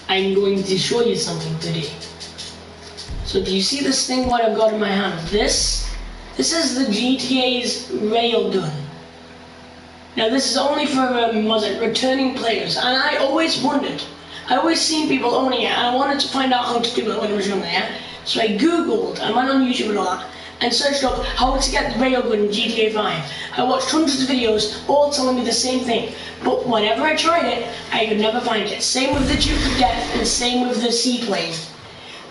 I'm going to show you something today. So do you see this thing what I've got in my hand? This is the GTA's railgun. Now this is only for returning players, and I always wondered. I always seen people owning it, and I wanted to find out how to do it when I was younger. Yeah? So I googled, I went on YouTube and all that, and searched up how to get the railgun in GTA 5. I watched hundreds of videos, all telling me the same thing. But whenever I tried it, I could never find it. Same with the Duke of Death, and same with the seaplane.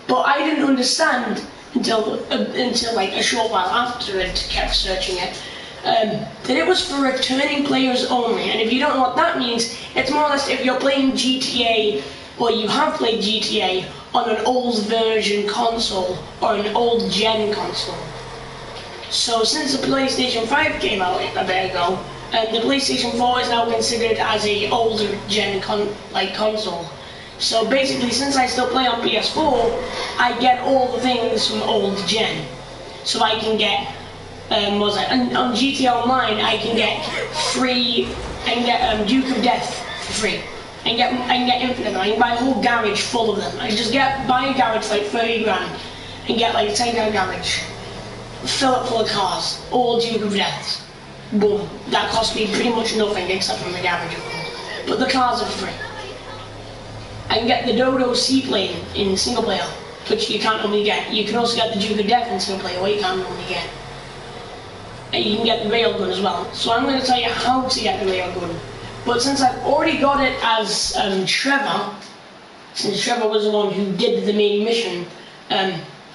But I didn't understand until like a short while after I kept searching it, that it was for returning players only. And if you don't know what that means, it's more or less if you're playing GTA, or you have played GTA on an old version console or an old gen console. So since the PlayStation 5 came out a bit ago, the PlayStation 4 is now considered as a older gen console. So basically, since I still play on PS4, I get all the things from old gen. So I can get, and on GTA Online, I can get free, I can get Duke of Death for free. I can get infinite. I can buy a whole garage full of them. I just buy a garage for like 30 grand and get like a 10-car garage, fill it full of cars, all Duke of Deaths. Boom. That cost me pretty much nothing except from the garage, of course. But the cars are free. I can get the Dodo seaplane in single player, which you can't normally get. You can also get the Duke of Death in single player, what you can't normally get. And you can get the railgun as well. So I'm going to tell you how to get the railgun. But since I've already got it as Trevor, since Trevor was the one who did the main mission,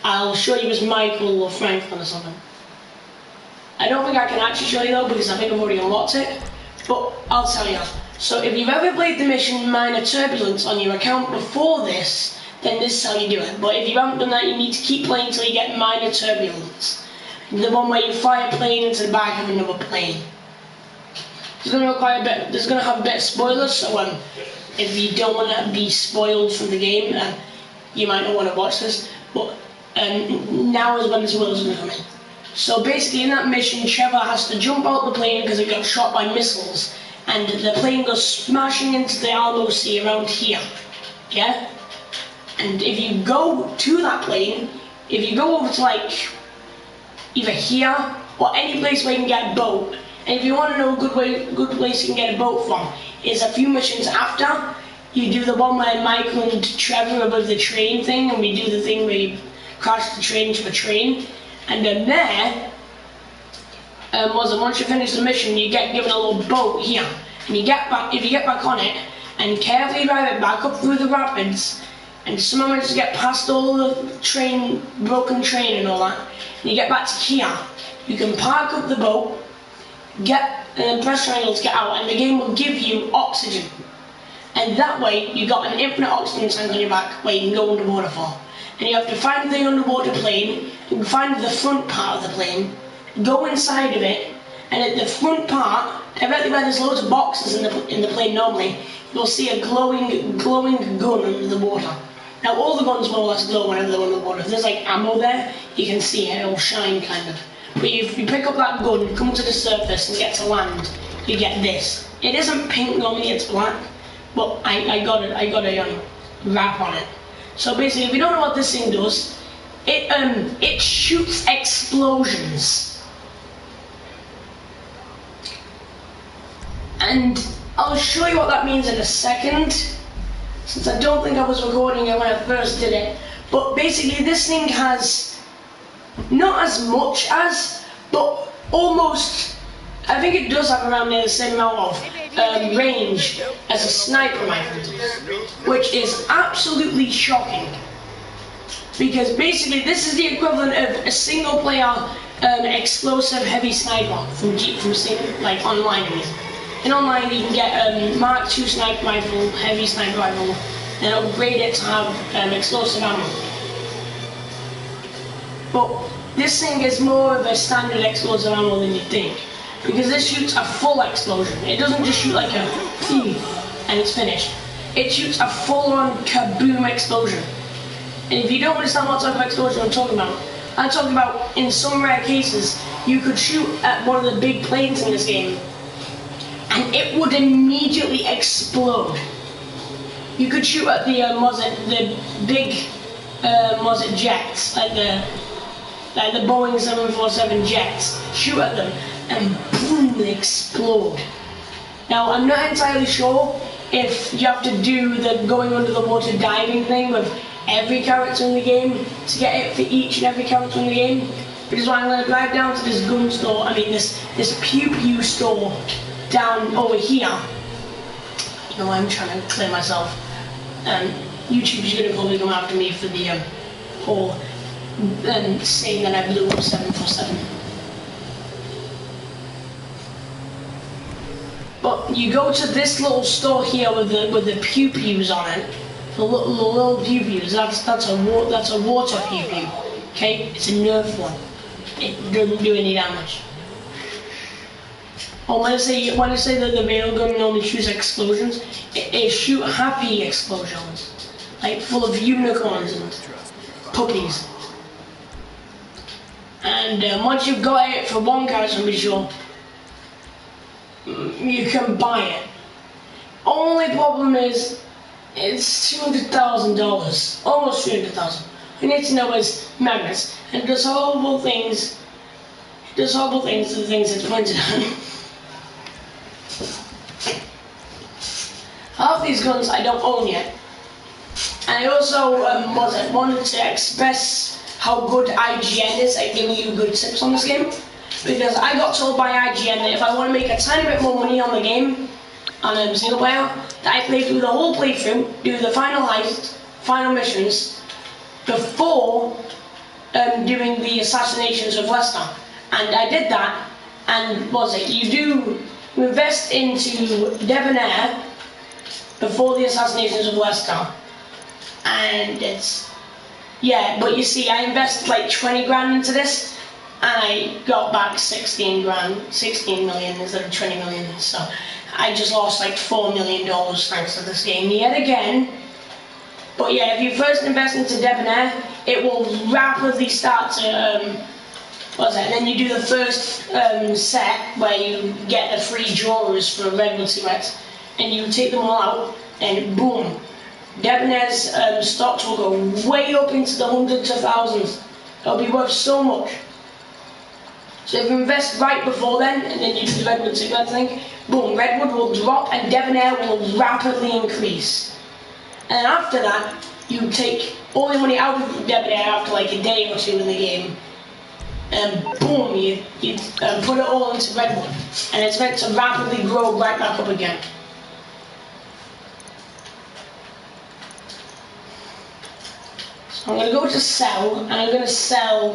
I'll show you as Michael or Franklin or something. I don't think I can actually show you though, because I think I've already unlocked it, but I'll tell you. So if you've ever played the mission Minor Turbulence on your account before this, then this is how you do it. But if you haven't done that, you need to keep playing until you get Minor Turbulence. The one where you fly a plane into the back of another plane. It's going to require a bit, there's going to have a bit of spoilers, so if you don't want to be spoiled from the game, you might not want to watch this, but now is when the spoilers are going to come in. So basically in that mission, Trevor has to jump out the plane because it got shot by missiles, and the plane goes smashing into the Alamo Sea around here, yeah? And if you go to that plane, if you go over to like, either here, or any place where you can get a boat, and if you want to know a good place you can get a boat from, is a few missions after. You do the one where Michael and Trevor are above the train thing, and we do the thing where you crash the train into a train. And then there, once you finish the mission, you get given a little boat here. And you get back, if you get back on it, and carefully drive it back up through the rapids, and somehow manage to get past all the broken train and all that, and you get back to here, you can park up the boat, and then press triangle to get out, and the game will give you oxygen. And that way, you got an infinite oxygen tank on your back where you can go underwater for. And you have to find the underwater plane, and find the front part of the plane, go inside of it, and at the front part, directly where there's loads of boxes in the plane normally, you'll see a glowing gun under the water. Now all the guns more or less glow whenever they're under the water. If there's like ammo there, you can see it, it'll shine kind of. But if you pick up that gun, come to the surface and get to land, you get this. It isn't pink normally, it's black, but I got a wrap on it. So basically, if you don't know what this thing does, it shoots explosions. And I'll show you what that means in a second, since I don't think I was recording it when I first did it. But basically this thing has not as much as, but almost, I think it does have around the same amount of range as a sniper rifle does, which is absolutely shocking. Because basically this is the equivalent of a single player explosive heavy sniper from like online. In online you can get Mark II sniper rifle, heavy sniper rifle, and upgrade it to have explosive ammo. But this thing is more of a standard explosive ammo than you'd think, because this shoots a full explosion. It doesn't just shoot like a phew and it's finished. It shoots a full-on kaboom explosion. And if you don't understand what type of explosion I'm talking about in some rare cases, you could shoot at one of the big planes in this game and it would immediately explode. You could shoot at the the big jets, like the Boeing 747 jets. Shoot at them, and boom, they explode. Now, I'm not entirely sure if you have to do the going under the water diving thing with every character in the game to get it for each and every character in the game. Which is why I'm going to drive down to this gun store, this pew pew store down over here. You know, I'm trying to clear myself. YouTube's going to probably come after me for the whole saying that I blew up 747. But you go to this little store here with the pew pews on it, the little pew pews. That's a water pew pew. Okay, it's a Nerf one. It doesn't do any damage. Oh, when I say that the railgun only shoots explosions, it shoots happy explosions, like full of unicorns and puppies. And once you've got it for one character, I'm sure, you can buy it. Only problem is, it's $200,000, almost $300,000. You need to know is magnets, and it does horrible things. It does horrible things to the things it's pointed at. Half these guns I don't own yet, and I also wanted to express how good IGN is at giving you good tips on this game, because I got told by IGN that if I want to make a tiny bit more money on the game, on a single player, that I play through the whole playthrough, do the final heist, final missions, before doing the assassinations of Lester. And I did that, and you invest into Debonair before the assassinations of Lester, and yeah, but you see, I invested like 20 grand into this, and I got back 16 million instead of 20 million, so I just lost like $4 million thanks to this game yet again. But yeah, if you first invest into Debonair, it will rapidly start to, then you do the first set where you get the free drawers for Redwood cigarettes, and you take them all out, and boom, Debonair's stocks will go way up into the hundreds of thousands. It'll be worth so much. So if you invest right before then, and then you do the Redwood cigarette thing, boom, Redwood will drop and Debonair will rapidly increase. And after that, you take all the money out of Debonair after like a day or two in the game, and boom, you put it all into Redwood, and it's meant to rapidly grow right back up again. So I'm going to go to sell, and I'm going to sell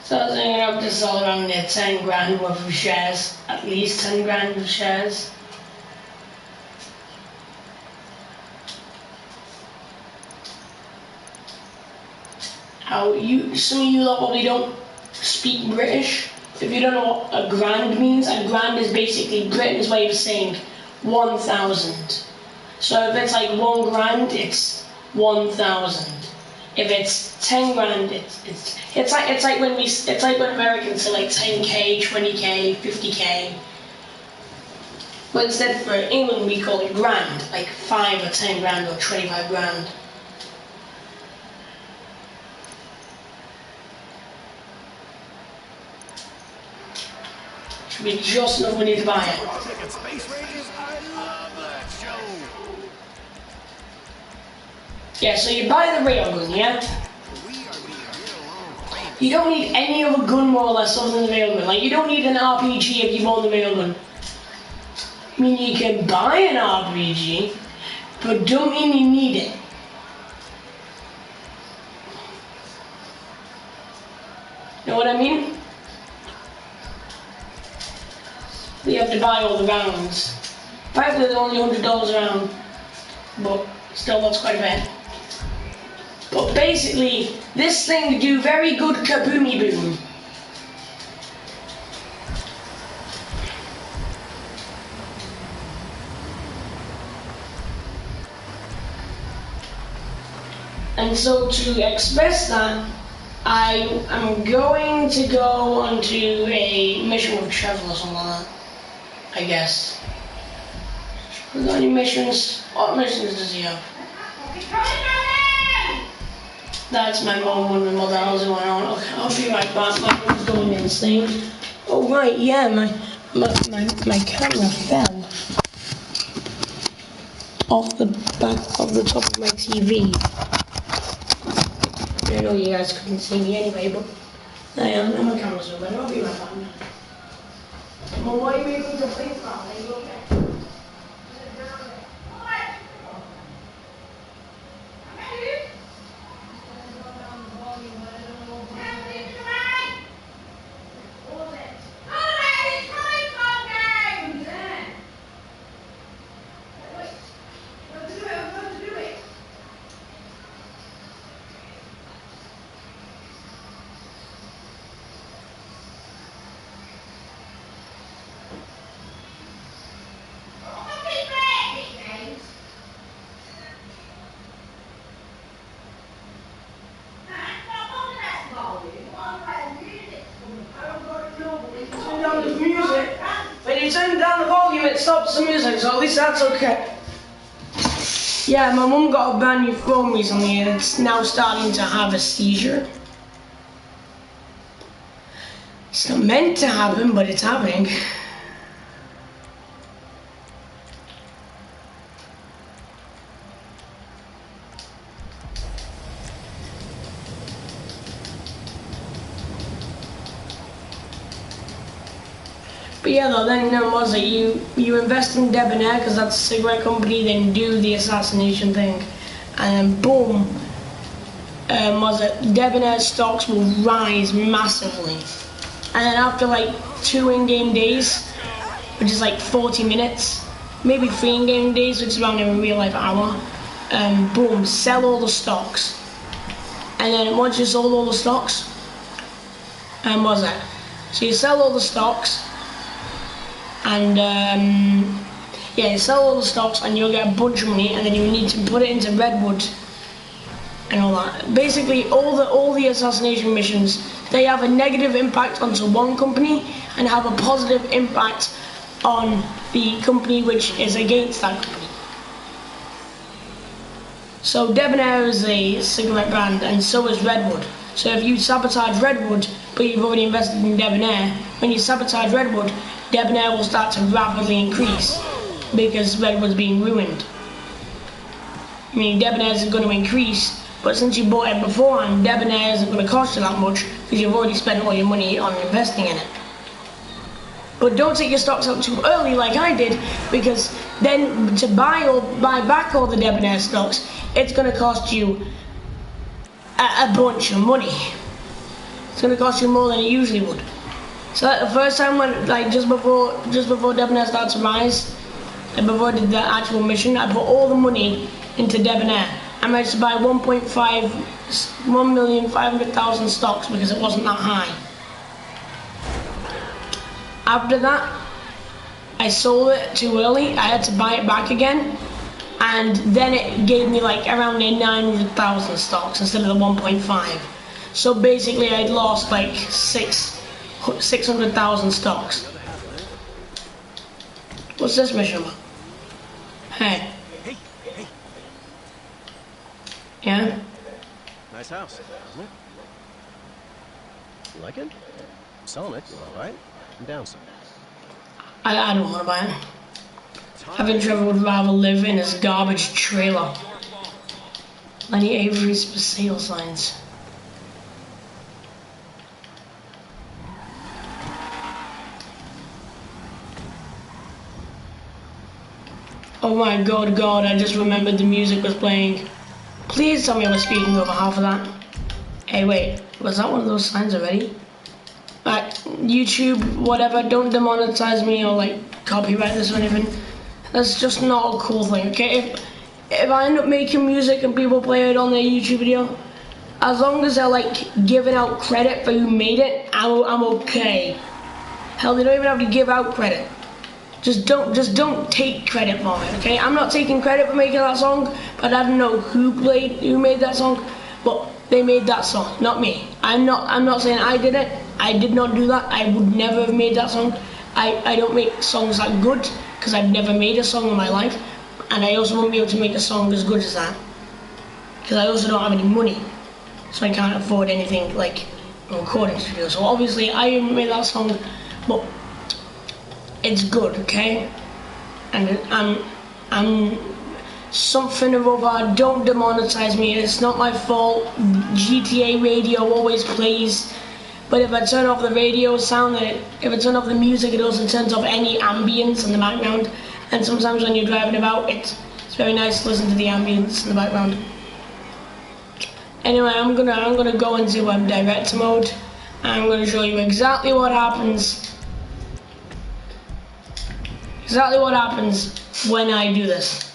so I think I have to sell around 10 grand worth of shares, at least 10 grand of shares. Some of you lot probably don't speak British. If you don't know what a grand means, a grand is basically Britain's way of saying 1,000. So if it's like 1 grand, it's 1,000. If it's 10 grand, it's like when Americans say like 10k, 20k, 50k. But instead for England we call it grand, like 5 or 10 grand or 25 grand. Should be just enough money to buy it. Yeah, so you buy the railgun, yeah? You don't need any other gun more or less other than the railgun. Like, you don't need an RPG if you own the railgun. I mean, you can buy an RPG, but don't mean you need it. Know what I mean? You have to buy all the rounds. Apparently they're only $100 a round, but still that's quite a bit. But basically, this thing do very good kaboomy boom. And so to express that, I am going to go onto a mission with Trevor or something like that, I guess. We got any missions? What missions does he have? That's my mom wondering what the hell's going on. Okay, I'll be right back. My mom's going insane. Oh right, yeah, my camera fell off the back of the top of my TV. I know you guys couldn't see me anyway, but I am. My camera's over there. I'll be right back. Well, why are you making the plate now? Are you okay? When you turn down the volume, it stops the music, so at least that's okay. Yeah, my mum got a brand new phone recently and it's now starting to have a seizure. It's not meant to happen, but it's happening. But yeah, though, then was it you invest in Debonair because that's a cigarette company, then do the assassination thing, and then boom, was it Debonair stocks will rise massively, and then after like 2 in-game days, which is like 40 minutes, maybe 3 in-game days, which is around a real life hour, boom, sell all the stocks, and then once you sold all the stocks, was it? So you sell all the stocks. And yeah, you sell all the stocks and you'll get a bunch of money, and then you need to put it into Redwood and all that. Basically, all the assassination missions, they have a negative impact onto one company and have a positive impact on the company which is against that company. So Debonair is a cigarette brand, and so is Redwood. So if you sabotage Redwood, but you've already invested in Debonair, when you sabotage Redwood, Debonair will start to rapidly increase because Redwood's being ruined. I mean, Debonair isn't going to increase, but since you bought it beforehand, Debonair isn't going to cost you that much because you've already spent all your money on investing in it. But don't take your stocks out too early like I did, because then to buy back all the Debonair stocks, it's going to cost you a bunch of money. It's going to cost you more than it usually would. So the first time when, like just before Debonair started to rise, and before I did the actual mission, I put all the money into Debonair. I managed to buy 1,500,000 stocks because it wasn't that high. After that, I sold it too early. I had to buy it back again, and then it gave me like around 900,000 stocks instead of the 1.5. So basically, I'd lost like 600,000 stocks. What's this mission about? Hey. Yeah? Nice house, isn't it? You like it? I'm selling it, all right? I'm down some. I don't want to buy it. I think Trevor would rather live in his garbage trailer. Lenny Avery's for sale signs. Oh my god, I just remembered the music was playing. Please tell me I was speaking over half of that. Hey, wait, was that one of those signs already? Like, YouTube, whatever, don't demonetize me or like copyright this or anything. That's just not a cool thing, okay? If I end up making music and people play it on their YouTube video, as long as they're like giving out credit for who made it, I'm okay. Hell, they don't even have to give out credit. Just don't take credit for it, okay? I'm not taking credit for making that song, but I don't know who made that song, but they made that song, not me. I'm not saying I did it. I did not do that. I would never have made that song. I don't make songs that good because I've never made a song in my life, and I also won't be able to make a song as good as that because I also don't have any money, so I can't afford anything like a recording studio. So obviously I made that song, but it's good, okay? And I'm something or other. Don't demonetize me. It's not my fault. GTA radio always plays, but if I turn off the radio sound, if I turn off the music, it also turns off any ambience in the background. And sometimes when you're driving about, it's very nice to listen to the ambience in the background. Anyway, I'm gonna go into director mode. I'm gonna show you exactly what happens. Exactly what happens when I do this.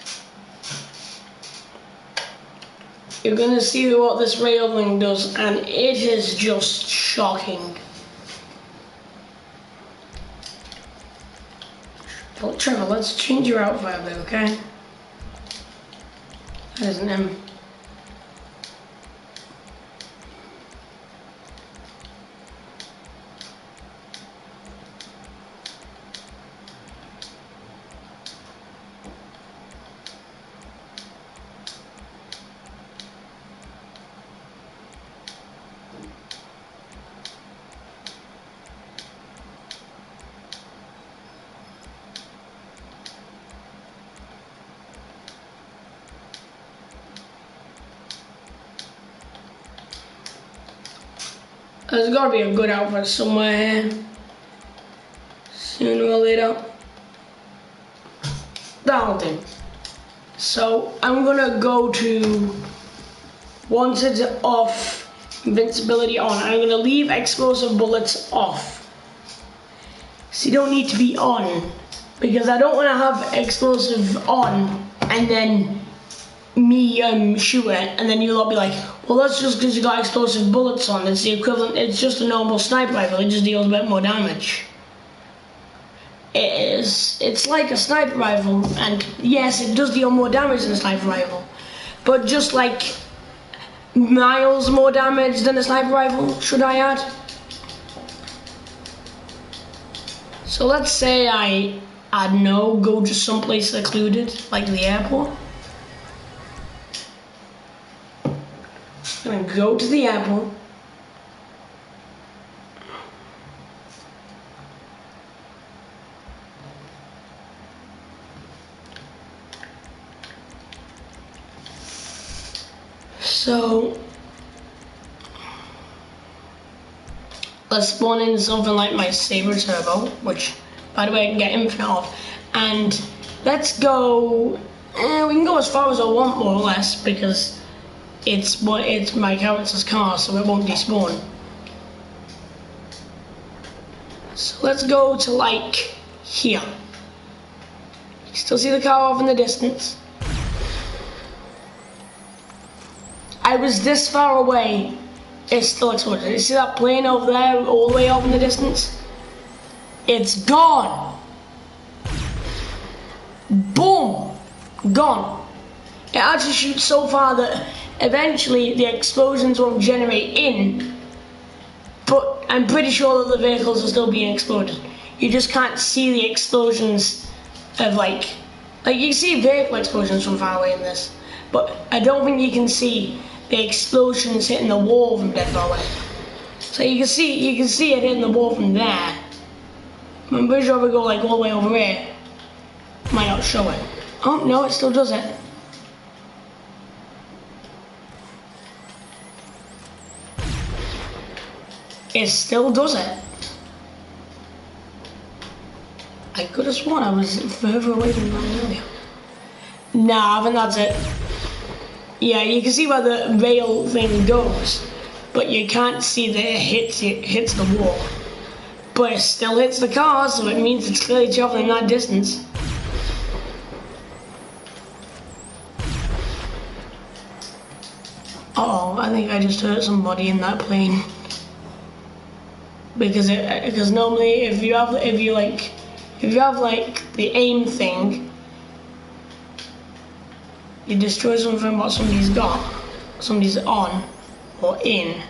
You're gonna see what this rail thing does, and it is just shocking. Well, Trevor, let's change your outfit a bit, okay? That isn't him. There's gotta be a good outfit somewhere here. Sooner or later. That'll do. So I'm gonna go to wanted off, invincibility on. I'm gonna leave explosive bullets off. So you don't need to be on, because I don't want to have explosive on and then me shoot it, and then you'll all be like, well, that's just because you got explosive bullets on. It's the equivalent. It's just a normal sniper rifle. It just deals a bit more damage. It's like a sniper rifle, and yes, it does deal more damage than a sniper rifle, but just like miles more damage than a sniper rifle, should I add? So let's say I don't know, go to someplace secluded, like the airport. I'm gonna go to the airport. So let's spawn in something like my Saber Turbo, which, by the way, I can get infinite off. And let's go. We can go as far as I want, more or less, because it's my character's car, so it won't despawn. So let's go to like here. You still see the car off in the distance. I was this far away, it's still exploded. You see that plane over there, all the way off in the distance? It's gone. Boom, gone. It actually shoots so far that eventually the explosions won't generate in, but I'm pretty sure that the vehicles are still being exploded. You just can't see the explosions of like you see vehicle explosions from far away in this, but I don't think you can see the explosions hitting the wall from dead far away. So you can see it hitting the wall from there. I'm pretty sure if we go like all the way over here, it might not show it. Oh no, it still does it. It still does it. I could have sworn I was further away from that earlier. Nah, I think that's it. Yeah, you can see where the rail thing goes, but you can't see that it hits the wall. But it still hits the car, so it means it's clearly traveling that distance. Uh-oh, I think I just hurt somebody in that plane. Because normally if you have like the aim thing, you destroy something what somebody's got, somebody's on or in.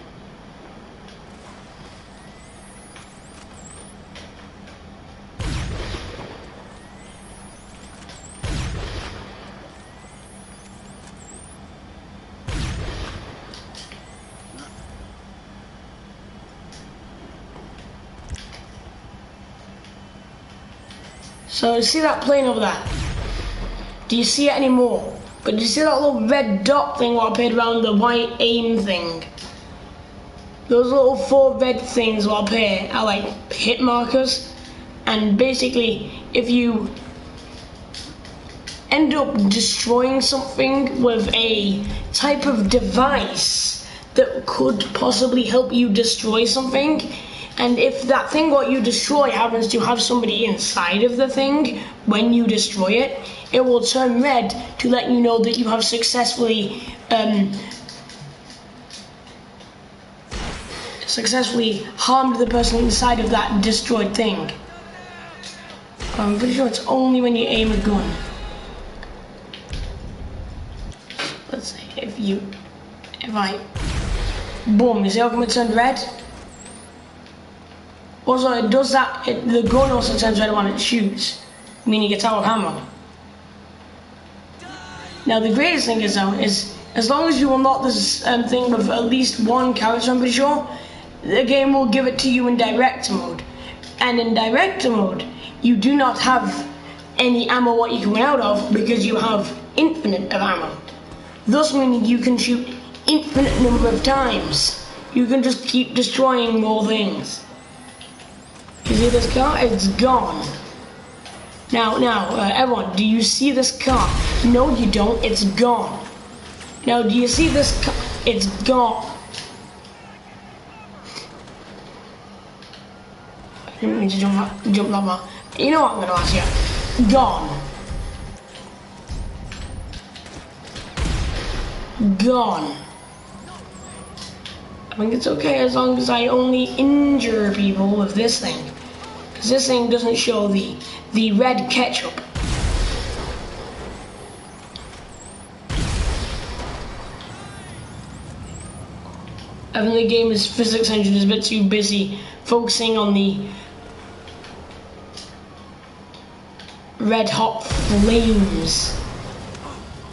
So see that plane over there? Do you see it anymore? But do you see that little red dot thing what appeared around the white aim thing? Those little 4 red things what appear are like hit markers, and basically if you end up destroying something with a type of device that could possibly help you destroy something, and if that thing what you destroy happens to have somebody inside of the thing when you destroy it, it will turn red to let you know that you have successfully harmed the person inside of that destroyed thing. I'm pretty sure it's only when you aim a gun. Let's say if I boom, you see how come it turned red? Also, it does that. The gun also turns red when it shoots, meaning it's out of ammo. Now, the greatest thing is though, is as long as you unlock this thing with at least 1 character, I'm pretty sure, the game will give it to you in director mode. And in director mode, you do not have any ammo what you can run out of because you have infinite of ammo. Thus meaning you can shoot infinite number of times. You can just keep destroying more things. You see this car? It's gone. Now, everyone, do you see this car? No, you don't. It's gone. Now, do you see this car? It's gone. I didn't mean to jump that far. You know what I'm going to ask you? Gone. Gone. I think it's okay as long as I only injure people with this thing. Because this thing doesn't show the red ketchup. I think the game is physics engine is a bit too busy focusing on the red hot flames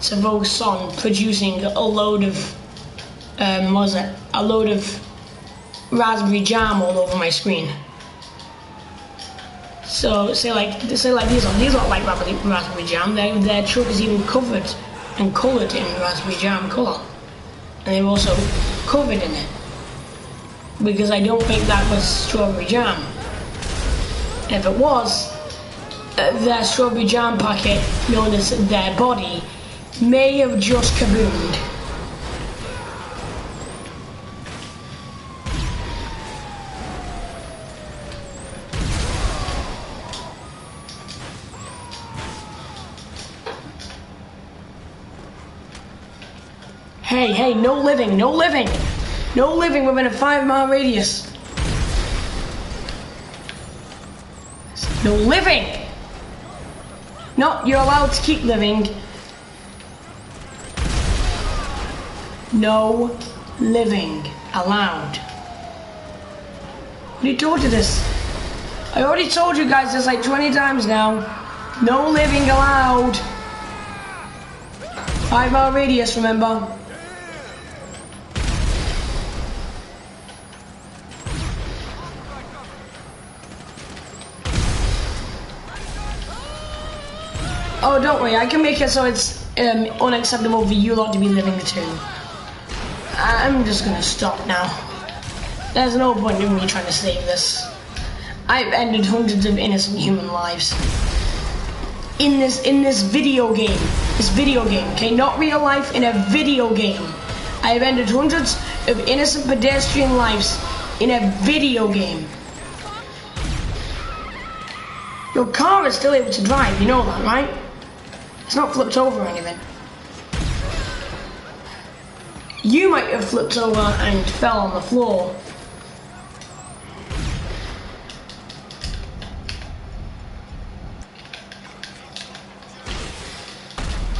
to focus on producing a load of a load of raspberry jam all over my screen. So say like these are like raspberry jam. Their truck is even covered and coloured in raspberry jam colour, and they're also covered in it because I don't think that was strawberry jam. If it was, their strawberry jam packet, known as their body, may have just kaboomed. Hey, no living within a 5-mile radius. No living. No, you're allowed to keep living. No living allowed. Who told you this? I already told you guys this like 20 times now. No living allowed. 5-mile radius, remember? Oh, don't worry, I can make it so it's unacceptable for you lot to be living too. I'm just gonna stop now. There's no point in me trying to save this. I've ended hundreds of innocent human lives. In this video game. This video game, okay? Not real life, in a video game. I have ended hundreds of innocent pedestrian lives in a video game. Your car is still able to drive, you know that, right? It's not flipped over or anything. You might have flipped over and fell on the floor.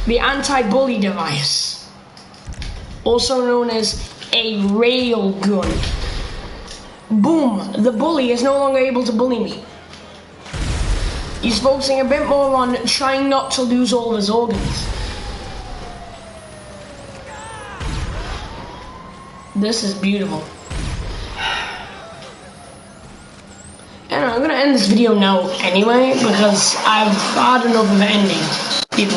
the anti-bully device, also known as a railgun. Boom, the bully is no longer able to bully me. He's focusing a bit more on trying not to lose all of his organs. This is beautiful. And I'm gonna end this video now anyway, because I've had enough of ending.